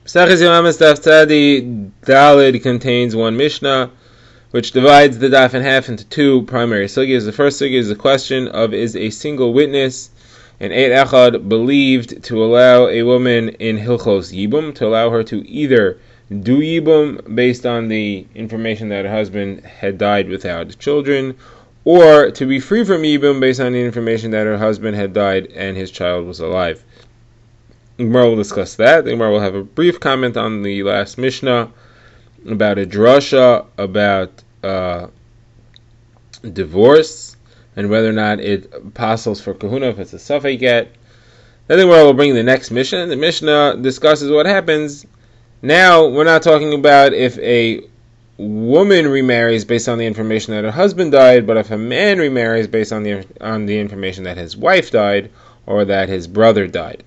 Yevamos Daf Dalid contains one Mishnah, which divides the Daf in half into two primary sugyas. The first sugya is the question of, is a single witness, an Eid Echad, believed to allow a woman in Hilchos Yibum, to allow her to either do Yibum based on the information that her husband had died without children, or to be free from Yibum based on the information that her husband had died and his child was alive. The Gemara will discuss that. The Gemara will have a brief comment on the last Mishnah about a drasha, about divorce, and whether or not it apostles for kahuna if it's a suffix get. Then the Gemara will bring the next Mishnah. The Mishnah discusses what happens. Now, we're not talking about if a woman remarries based on the information that her husband died, but if a man remarries based on the information that his wife died or that his brother died.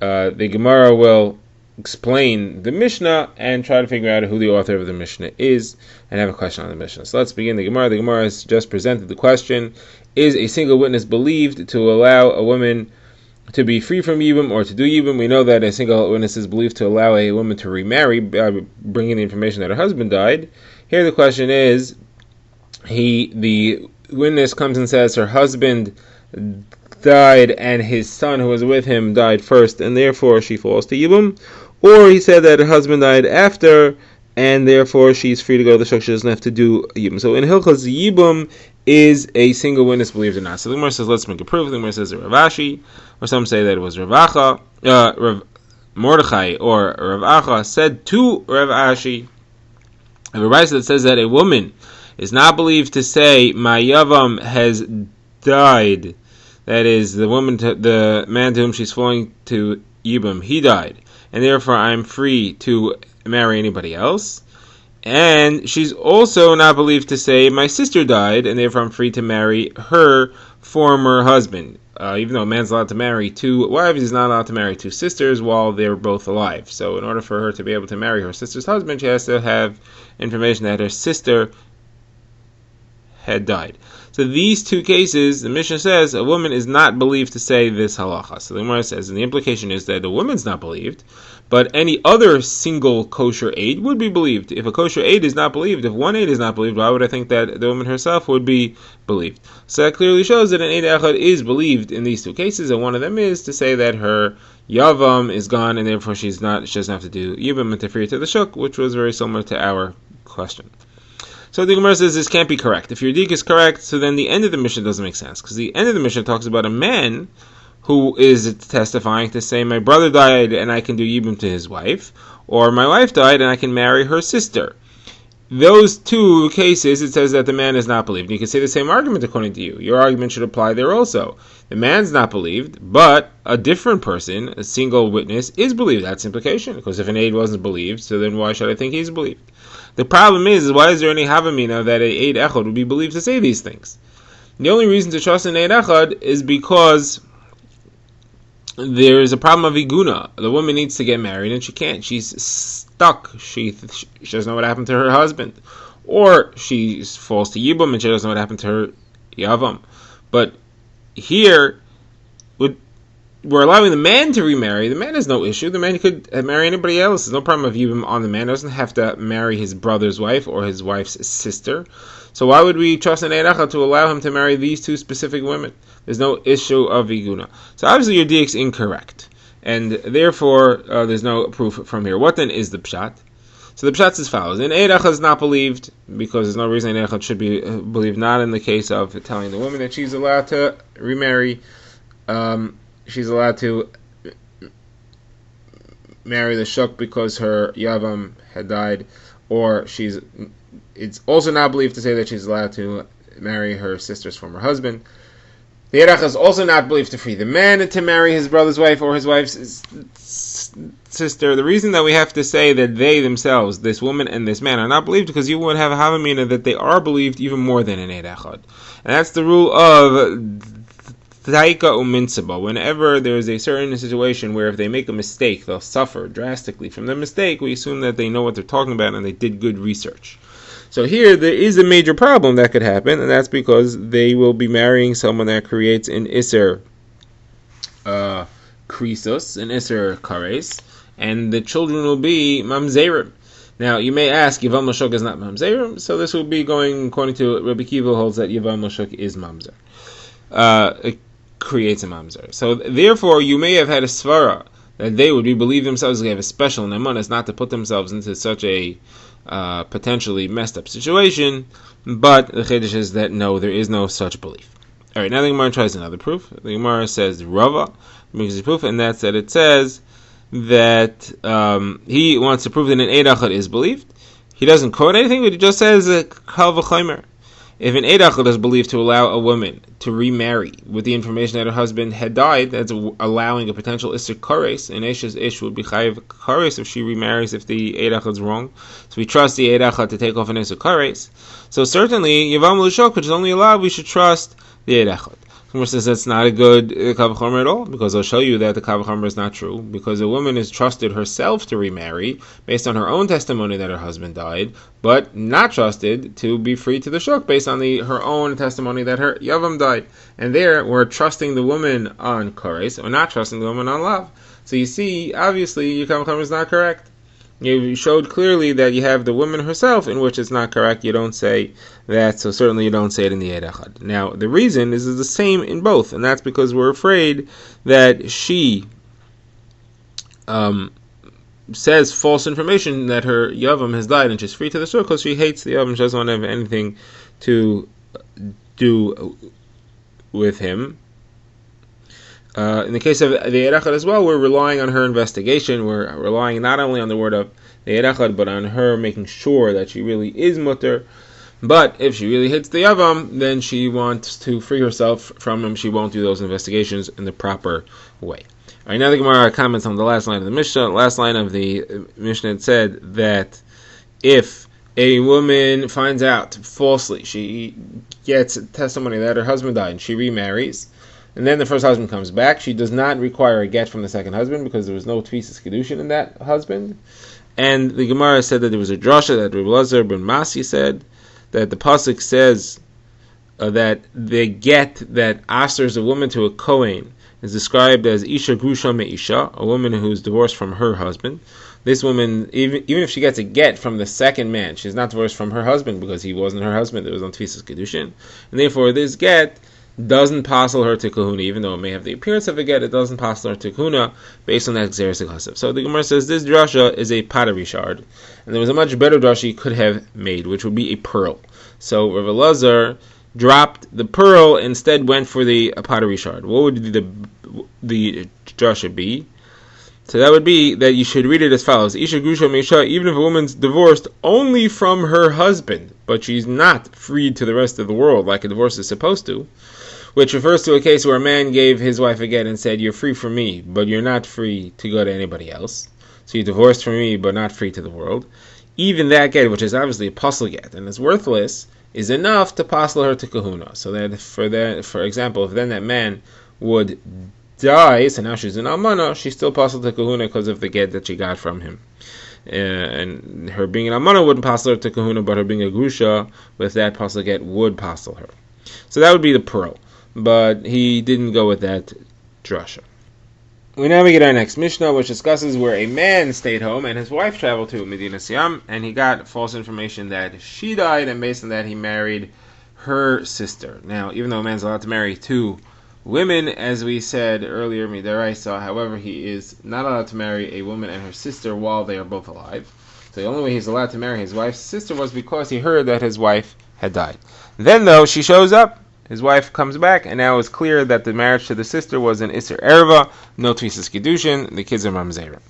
The Gemara will explain the Mishnah and try to figure out who the author of the Mishnah is and have a question on the Mishnah. So let's begin the Gemara. The Gemara has just presented the question: is a single witness believed to allow a woman to be free from Yibum or to do Yibum? We know that a single witness is believed to allow a woman to remarry by bringing the information that her husband died. Here the question is, the witness comes and says her husband died and his son who was with him died first and therefore she falls to Yibum, or he said that her husband died after and therefore she's free to go to the shuk, she doesn't have to do Yibum. So in Hilchos Yibum, is a single witness believed or not? So the Gemara says, let's make a proof. The Gemara says Rav Ashi, or some say that it was Rav Mordechai or Rav Acha said to Rav Ashi, a Rav that says that a woman is not believed to say my Yavam has died. That is, the man to whom she's falling to Yibum, he died, and therefore I'm free to marry anybody else. And she's also not believed to say my sister died, and therefore I'm free to marry her former husband. Even though a man's allowed to marry two wives, he's not allowed to marry two sisters while they're both alive. So in order for her to be able to marry her sister's husband, she has to have information that her sister had died. So these two cases, the Mishnah says, a woman is not believed to say this halacha. So the Gemara says, and the implication is that a woman's not believed, but any other single kosher aid would be believed. If a kosher aid is not believed, if one aid is not believed, why would I think that the woman herself would be believed? So that clearly shows that an aid echad is believed in these two cases, and one of them is to say that her yavam is gone, and therefore she doesn't have to do yibum and to free to the shuk, which was very similar to our question. So the Gemara says this can't be correct. If your dik is correct, so then the end of the Mishnah doesn't make sense, because the end of the Mishnah talks about a man who is testifying to say, my brother died and I can do yibum to his wife, or my wife died and I can marry her sister. Those two cases, it says that the man is not believed. And you can say the same argument according to you. Your argument should apply there also. The man's not believed, but a different person, a single witness, is believed. That's implication, because if an aid wasn't believed, so then why should I think he's believed? The problem is why is there any havamina that an aid echad would be believed to say these things? The only reason to trust an aid echad is because there is a problem of iguna. The woman needs to get married and she can't. She's stuck. She doesn't know what happened to her husband. Or she falls to Yibum and she doesn't know what happened to her Yavam. But here, we're allowing the man to remarry. The man has no issue. The man could marry anybody else. There's no problem of Yibum on the man. He doesn't have to marry his brother's wife or his wife's sister. So why would we trust an Eid Echad to allow him to marry these two specific women? There's no issue of iguna. So obviously your diak's incorrect, and therefore there's no proof from here. What then is the pshat? So the pshat is as follows: an Eid Echad is not believed because there's no reason an Eid Echad should be believed. Not in the case of telling the woman that she's allowed to remarry. She's allowed to marry the shuk because her yavam had died, or it's also not believed to say that she's allowed to marry her sister's former husband. The Eid is also not believed to free the man to marry his brother's wife or his wife's sister. The reason that we have to say that they themselves, this woman and this man, are not believed because you would have a havamina that they are believed even more than an Eid Echad. And that's the rule of Taika u'minsaba. Whenever there is a certain situation where if they make a mistake, they'll suffer drastically from the mistake, we assume that they know what they're talking about and they did good research. So here, there is a major problem that could happen, and that's because they will be marrying someone that creates an Isser Krisos, an Isser Kares, and the children will be mamzerim. Now, you may ask, Yevamos Shuk is not mamzerim, so this will be going according to Rabbi Kiva holds that Yevamos Shuk is mamzer. It creates a mamzer. So, therefore, you may have had a svara that they would believe themselves to have a special nemanas not to put themselves into such a potentially messed up situation, but the Chiddush is that no, there is no such belief. Alright, now the Gemara tries another proof. The Gemara says Rava brings a proof, and that's that it says that he wants to prove that an Eid Achad is believed. He doesn't quote anything, but he just says Kal v'chomer. If an Eid Achad is believed to allow a woman to remarry with the information that her husband had died, that's allowing a potential Isser Kares. An Eshes Ish would be Chayiv Kares if she remarries if the Eid Achad is wrong. So we trust the Eid Achad to take off an Isser Kares. So certainly, Yevamos Daf, which is only allowed, we should trust the Eid Achad. Someone says that's not a good Kal v'chomer at all, because I'll show you that the Kal v'chomer is not true, because a woman is trusted herself to remarry based on her own testimony that her husband died, but not trusted to be free to the shuk based on her own testimony that her Yavam died. And there, we're trusting the woman on Kares, or not trusting the woman on Lav. So you see, obviously, your Kal v'chomer is not correct. You showed clearly that you have the woman herself, in which it's not correct. You don't say that, so certainly you don't say it in the Eid Achad. Now, the reason is the same in both, and that's because we're afraid that she says false information that her Yavam has died and she's free to the shul because she hates the Yavam. She doesn't want to have anything to do with him. In the case of the Eid Achad as well, we're relying on her investigation. We're relying not only on the word of the Eid Achad, but on her making sure that she really is mutter. But if she really hits the Yavam, then she wants to free herself from him. She won't do those investigations in the proper way. All right, now the Gemara comments on the last line of the Mishnah. The last line of the Mishnah said that if a woman finds out falsely, she gets testimony that her husband died and she remarries, and then the first husband comes back, she does not require a get from the second husband because there was no tvisas kedushin in that husband. And the Gemara said that there was a drasha that Rabbi Elazar ben Masi said that the pasuk says that the get that asters a woman to a kohen is described as isha grusha meisha, a woman who's divorced from her husband. This woman, even if she gets a get from the second man, she's not divorced from her husband because he wasn't her husband. There was no tvisas kedushin, and therefore this get doesn't passel her to kahuna, even though it may have the appearance of a get. It doesn't passel her to kahuna based on that xeris hasav. So the Gemara says this drasha is a pottery shard, and there was a much better drasha he could have made, which would be a pearl. So Rav Elazar dropped the pearl, instead went for the pottery shard. What would the drasha be? So that would be that you should read it as follows: Isha grusha meisha, even if a woman's divorced only from her husband, but she's not freed to the rest of the world like a divorce is supposed to, which refers to a case where a man gave his wife a get and said, you're free from me, but you're not free to go to anybody else. So you're divorced from me, but not free to the world. Even that get, which is obviously a puzzle get, and is worthless, is enough to passel her to kahuna. So that, for example, if then that man would die, so now she's an almana, she's still passel to kahuna because of the get that she got from him. And her being an almana wouldn't passel her to kahuna, but her being a grusha, with that passel get, would passel her. So that would be the pearl. But he didn't go with that drasha. We now get our next Mishnah, which discusses where a man stayed home and his wife traveled to Medina Siam, and he got false information that she died, and based on that he married her sister. Now, even though a man's allowed to marry two women, as we said earlier, midaraisa, however, he is not allowed to marry a woman and her sister while they are both alive. So the only way he's allowed to marry his wife's sister was because he heard that his wife had died. Then, though, she shows up, his wife comes back, and now it's clear that the marriage to the sister was an Isser Erva, no Tvisas Kedushin, the kids are Mamzerim.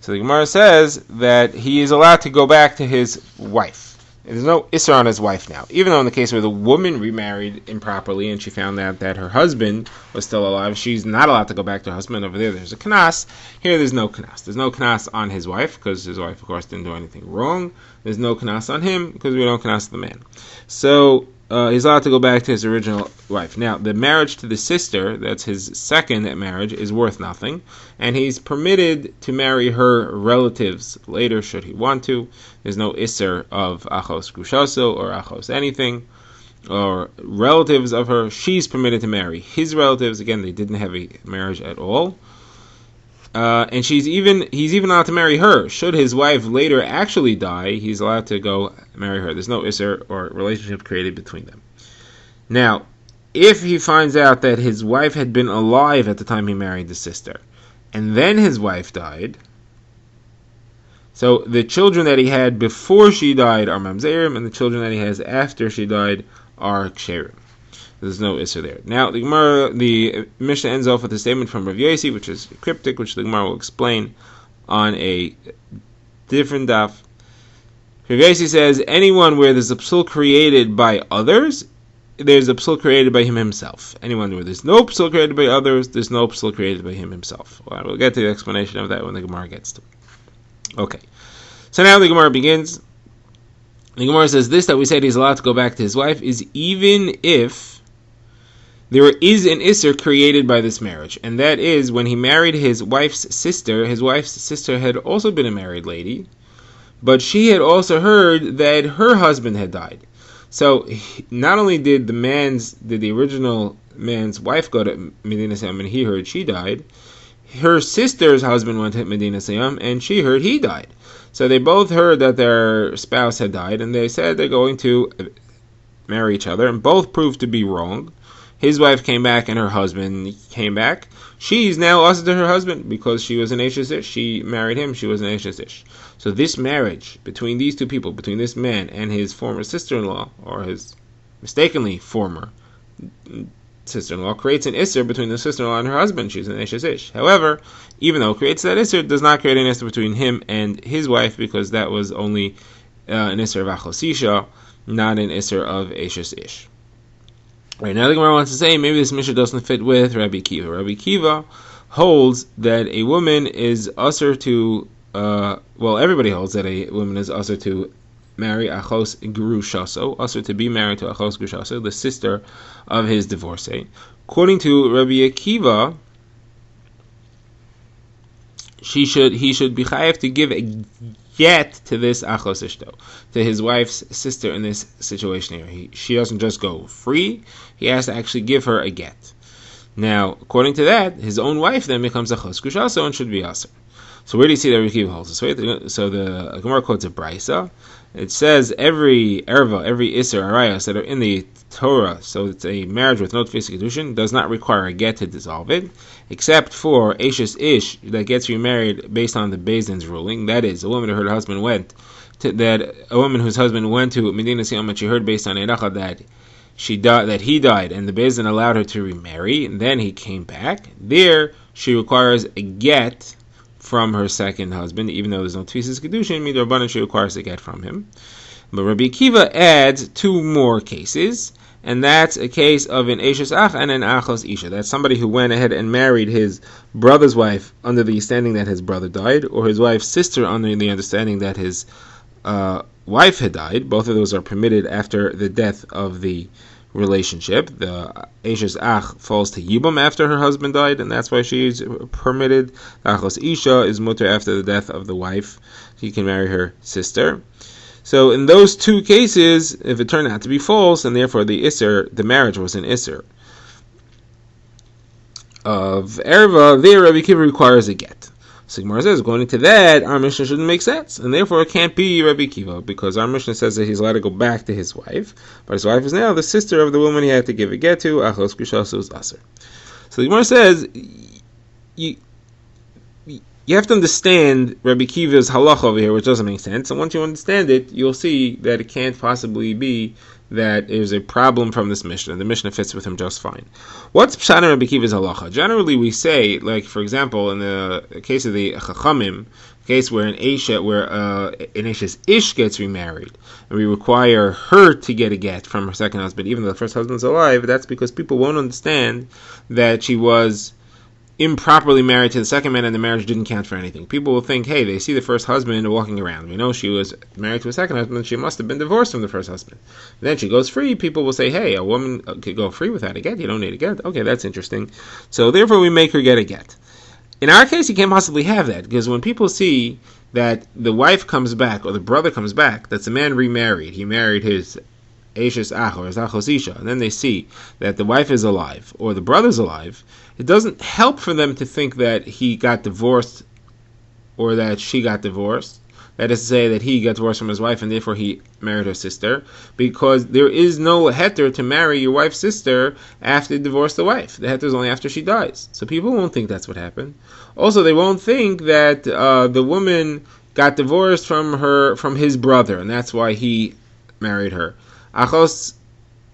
So the Gemara says that he is allowed to go back to his wife. There's no Isser on his wife now. Even though in the case where the woman remarried improperly and she found out that her husband was still alive, she's not allowed to go back to her husband. Over there's a knas. Here there's no knas. There's no knas on his wife, because his wife, of course, didn't do anything wrong. There's no knas on him, because we don't knas the man. So he's allowed to go back to his original wife. Now, the marriage to the sister, that's his second marriage, is worth nothing, and he's permitted to marry her relatives later should he want to. There's no isser of achos grushaso or achos anything, or relatives of her. She's permitted to marry his relatives. Again, they didn't have a marriage at all. and he's even allowed to marry her. Should his wife later actually die, he's allowed to go marry her. There's no isser or relationship created between them. Now, if he finds out that his wife had been alive at the time he married the sister, and then his wife died, so the children that he had before she died are mamzerim, and the children that he has after she died are ksherim. There's no isser there. Now, the Mishnah ends off with a statement from Rav Yossi, which is cryptic, which the Gemara will explain on a different daf. Rav Yossi says, anyone where there's a psul created by others, there's a psul created by him himself. Anyone where there's no psul created by others, there's no psul created by him himself. Well, we'll get to the explanation of that when the Gemara gets to it. Okay. So now the Gemara begins. The Gemara says this, that we said he's allowed to go back to his wife, is even if there is an isser created by this marriage, and that is when he married his wife's sister. His wife's sister had also been a married lady, but she had also heard that her husband had died. So not only did the original man's wife go to Medina Sayam and he heard she died, her sister's husband went to Medina Sayam and she heard he died. So they both heard that their spouse had died, and they said they're going to marry each other, and both proved to be wrong. His wife came back and her husband came back. She's now also to her husband because she was an Eishes Ish. She married him, she was an Eishes Ish. So this marriage between these two people, between this man and his former sister-in-law, or his mistakenly former sister-in-law, creates an Isser between the sister-in-law and her husband. She's an Eishes Ish. However, even though it creates that Isser, it does not create an Isser between him and his wife, because that was only an Isser of Achos Isha, not an Isser of Eishes Ish. Right, now the Gemara wants to say maybe this Mishnah doesn't fit with Rabbi Kiva. Rabbi Kiva holds that a woman is usher to, everybody holds that a woman is usher to marry Achos Grushaso, usher to be married to Achos Grushaso, the sister of his divorcee. According to Rabbi Akiva, he should be chayav to give a get to this Achos Ishto, to his wife's sister in this situation here. She doesn't just go free, he has to actually give her a get. Now, according to that, his own wife then becomes Achos Grushaso and should be aser. So where do you see that Rabbi Kiva holds this? So the Gemara quotes a Brisa. It says every erva, every Isser Arayos that are in the Torah, so it's a marriage with no tefisa kedushin, does not require a get to dissolve it, except for Eishes Ish that gets remarried based on the Beis Din's ruling. That is, a woman whose husband went to Medina Sayam and she heard based on Eiracha that he died, and the Beis Din allowed her to remarry, and then he came back. There, she requires a get from her second husband, even though there's no tefisas kedushin. Midrabanan, she requires a get from him. But Rabbi Akiva adds two more cases, and that's a case of an Eishes Ach and an Achos Isha. That's somebody who went ahead and married his brother's wife under the understanding that his brother died, or his wife's sister under the understanding that his wife had died. Both of those are permitted after the death of the relationship. The Eishes Ach falls to Yibam after her husband died, and that's why she's permitted. The Achos Isha is mutter after the death of the wife. He can marry her sister. So in those two cases, if it turned out to be false, and therefore the marriage was an Isser of Erva, there Rabbi Kiva requires a get. So Gemara says, according to that, our Mishnah shouldn't make sense, and therefore it can't be Rabbi Kiva, because our Mishnah says that he's allowed to go back to his wife, but his wife is now the sister of the woman he had to give a get to, Achos Grushaso is Aser. So the Gemara says, you have to understand Rabbi Kiva's halacha over here, which doesn't make sense. And once you understand it, you'll see that it can't possibly be that there's a problem from this Mishnah. The Mishnah fits with him just fine. What's Pshat in Rabbi Kiva's halacha? Generally, we say, like for example, in the case of the Chachamim, case where an Eishes Ish gets remarried, and we require her to get a get from her second husband, even though the first husband's alive. That's because people won't understand that she was improperly married to the second man and the marriage didn't count for anything. People will think, hey, they see the first husband walking around. We know she was married to a second husband, she must have been divorced from the first husband. And then she goes free. People will say, hey, a woman could go free without a get. You don't need a get. Okay, that's interesting. So therefore we make her get a get. In our case, you can't possibly have that, because when people see that the wife comes back or the brother comes back, that's the man remarried. He married his Eishes Ach or his Achos Isha, and then they see that the wife is alive or the brother's alive, it doesn't help for them to think that he got divorced or that she got divorced. That is to say that he got divorced from his wife and therefore he married her sister, because there is no heter to marry your wife's sister after you divorce the wife. The heter is only after she dies. So people won't think that's what happened. Also, they won't think that the woman got divorced from his brother, and that's why he married her. Achos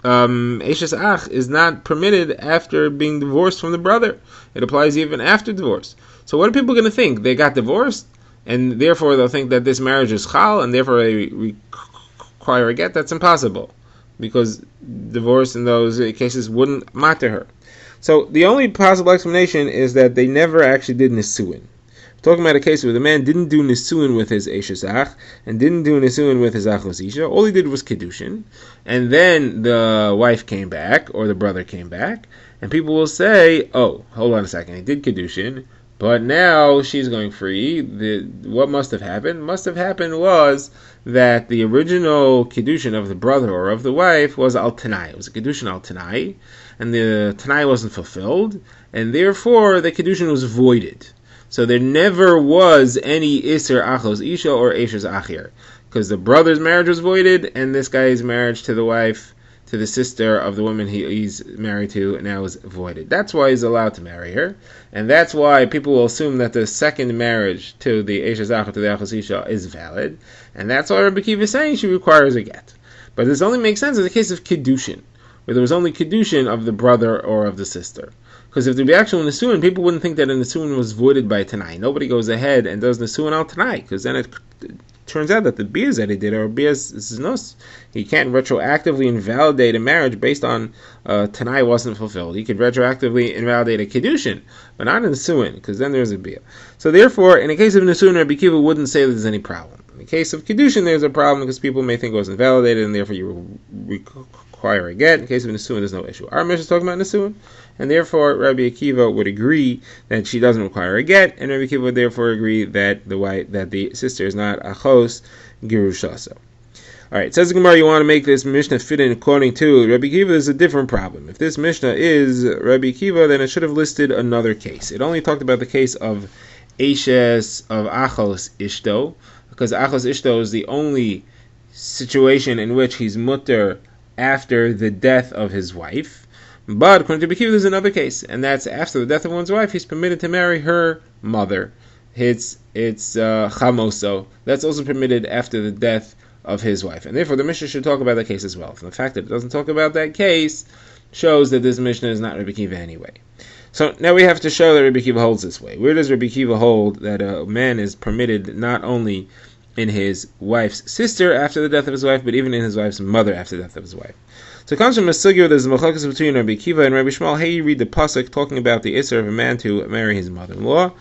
Eshes Ach is not permitted after being divorced from the brother. It applies even after divorce. So what are people going to think? They got divorced, and therefore they'll think that this marriage is chal, and therefore they require a get. That's impossible, because divorce in those cases wouldn't matter her. So the only possible explanation is that they never actually did nisuin. We're talking about a case where the man didn't do nisuin with his eshes ach and didn't do nisuin with his achos isha. All he did was kiddushin, and then the wife came back or the brother came back, and people will say, "Oh, hold on a second, he did kiddushin, but now she's going free." What must have happened? Must have happened was that the original kiddushin of the brother or of the wife was al tanai. It was a kiddushin al tanai, and the tanai wasn't fulfilled, and therefore the kiddushin was voided. So there never was any Isser Achos Isha or Eshes Achir, because the brother's marriage was voided, and this guy's marriage to the wife, to the sister of the woman he's married to, now is voided. That's why he's allowed to marry her, and that's why people will assume that the second marriage to the Eshes Achir, to the Achos Isha, is valid, and that's why Rabbi Kiva is saying she requires a get. But this only makes sense in the case of Kiddushin, where there was only Kiddushin of the brother or of the sister. Because if there'd be actual Nisuin, people wouldn't think that a Nisuin was voided by Tanai. Nobody goes ahead and does Nisuin al Tanai, because then it turns out that the bias that he did are bias znos. He can't retroactively invalidate a marriage based on Tanai wasn't fulfilled. He could retroactively invalidate a Kiddushin, but not a Nisuin, because then there's a bias. So therefore, in the case of Nisuin, Rabbi Kiva wouldn't say that there's any problem. In the case of Kiddushin, there's a problem because people may think it was invalidated, and therefore you require a get. In the case of Nisuin, there's no issue. Our mission is talking about Nisuin, and therefore Rabbi Akiva would agree that she doesn't require a get, and Rabbi Akiva would therefore agree that the sister is not achos girushasa. Alright, it says the Gemara, you want to make this Mishnah fit in according to Rabbi Akiva. There's a different problem. If this Mishnah is Rabbi Akiva, then it should have listed another case. It only talked about the case of Eshes of achos ishto, because achos ishto is the only situation in which he's mutter after the death of his wife. But according to Rabbi Akiva, there's another case, and that's after the death of one's wife, he's permitted to marry her mother. It's chamoso. That's also permitted after the death of his wife, and therefore the Mishnah should talk about that case as well. And the fact that it doesn't talk about that case shows that this Mishnah is not Rabbi Akiva anyway. So now we have to show that Rabbi Akiva holds this way. Where does Rabbi Akiva hold that a man is permitted not only in his wife's sister after the death of his wife, but even in his wife's mother after the death of his wife? So it comes from a sugya. There's a machlokes between Rabbi Akiva and Rabbi Shmuel. Hey, you read the pasuk talking about the isser of a man to marry his mother-in-law.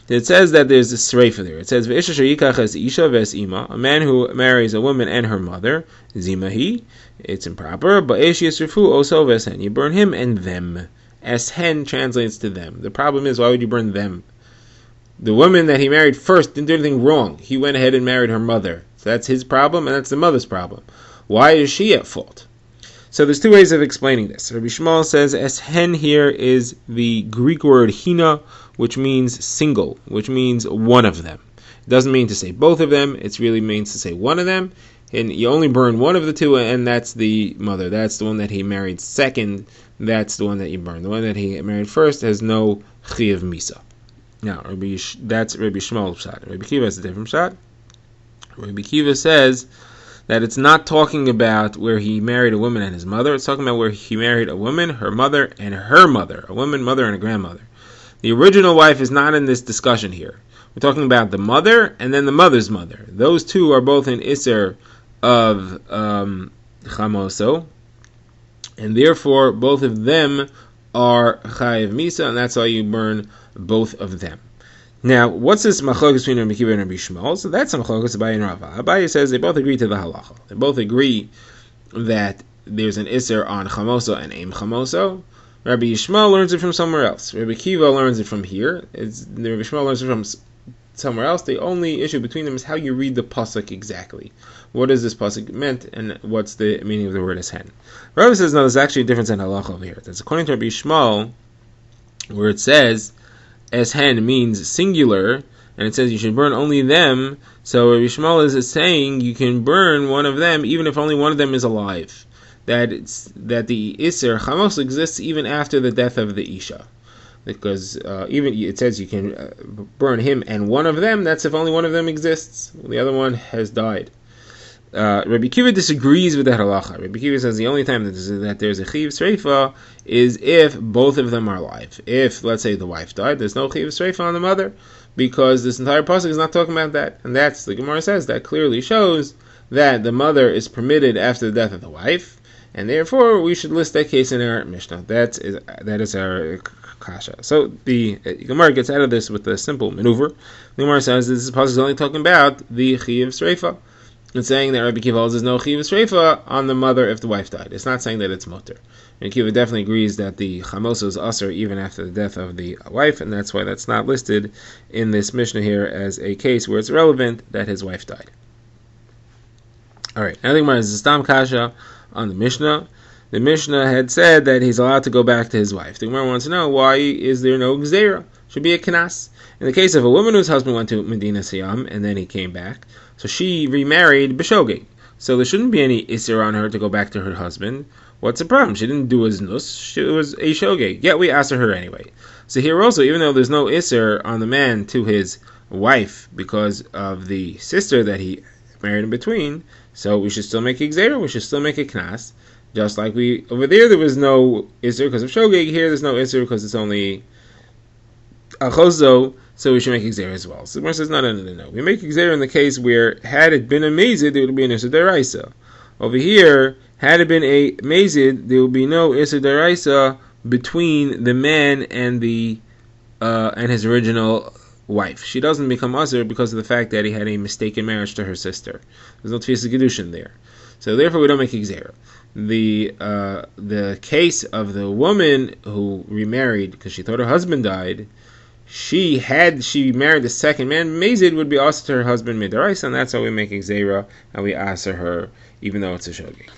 It says that there's a sreifa there. It says v'isha sheyikach es isha ves ima, a man who marries a woman and her mother, zimahi, it's improper. But esh yisrifu oso ves hen, you burn him and them. Es hen translates to them. The problem is, why would you burn them? The woman that he married first didn't do anything wrong. He went ahead and married her mother. So that's his problem, and that's the mother's problem. Why is she at fault? So there's two ways of explaining this. Rabbi Shmuel says es hen here is the Greek word hina, which means single, which means one of them. It doesn't mean to say both of them, it really means to say one of them. And you only burn one of the two, and that's the mother. That's the one that he married second. That's the one that you burn. The one that he married first has no chiyuv misa. Now, that's Rabbi Shmuel's shot. Rabbi Akiva has a different shot. Rabbi Akiva says that it's not talking about where he married a woman and his mother. It's talking about where he married a woman, her mother, and her mother. A woman, mother, and a grandmother. The original wife is not in this discussion here. We're talking about the mother and then the mother's mother. Those two are both in Isser of Chamoso, and therefore both of them are Chayiv Misa, and that's why you burn both of them. Now, what's this machlokes between Rabbi Akiva and Rabbi Shmuel? So that's a machlokes Abaye and Rava. Abaye says they both agree to the halacha. They both agree that there's an Isser on Chamoso and Aim Chamoso. Rabbi Yishmael learns it from somewhere else. Rabbi Akiva learns it from here. Rabbi Yishmael learns it from somewhere else. The only issue between them is how you read the pasuk exactly. What is this pasuk meant, and what's the meaning of the word as hen? Rabbi says, no, there's actually a difference in halacha over here. That's according to Rabbi Yishmael, where it says eshen means singular, and it says you should burn only them. So Rabbi Shmuel is saying you can burn one of them even if only one of them is alive. That the Isser Chamos exists even after the death of the Isha. Because even it says you can burn him and one of them, that's if only one of them exists. The other one has died. Rabbi Kiva disagrees with that halacha. Rabbi Kiva says the only time that there's a chiv sreifa is if both of them are alive. If, let's say, the wife died, there's no chiv sreifa on the mother, because this entire pasuk is not talking about that. And that's, the Gemara says, that clearly shows that the mother is permitted after the death of the wife, and therefore we should list that case in our Mishnah. That is our kasha. So the Gemara gets out of this with a simple maneuver. The Gemara says this pasuk is only talking about the chiv sreifa. It's saying that Rabbi Kiva holds there's no chiv sreifa on the mother if the wife died. It's not saying that it's mutter. And Kiva definitely agrees that the chamosa is usher even after the death of the wife, and that's why that's not listed in this Mishnah here as a case where it's relevant that his wife died. Alright, now the Gemara is Stam Kasha on the Mishnah. The Mishnah had said that he's allowed to go back to his wife. The Gemara wants to know, why is there no gzeira? Should be a kanas. In the case of a woman whose husband went to Medina Siyam and then he came back, so she remarried b'shogeg. So there shouldn't be any isser on her to go back to her husband. What's the problem? She didn't do his nus. She was a shogeg. Yet we answer her anyway. So here also, even though there's no isser on the man to his wife because of the sister that he married in between, so we should still make a gzeira. We should still make a knas. Just like over there was no isser because of shogeg. Here there's no isser because it's only a chozo. So we should make gzeira as well. So the Gemara says, no. We make gzeira in the case where, had it been a mazid, there would be an issur deraisa. Over here, had it been a mazid, there would be no issur deraisa between the man and his original wife. She doesn't become usher because of the fact that he had a mistaken marriage to her sister. There's no tefisa gedushin there. So therefore, we don't make gzeira. The case of the woman who remarried because she thought her husband died, she married the second man, mazid would be asked to her husband midaraisa, and that's how we make gzeira, and we answer her even though it's a shogeg.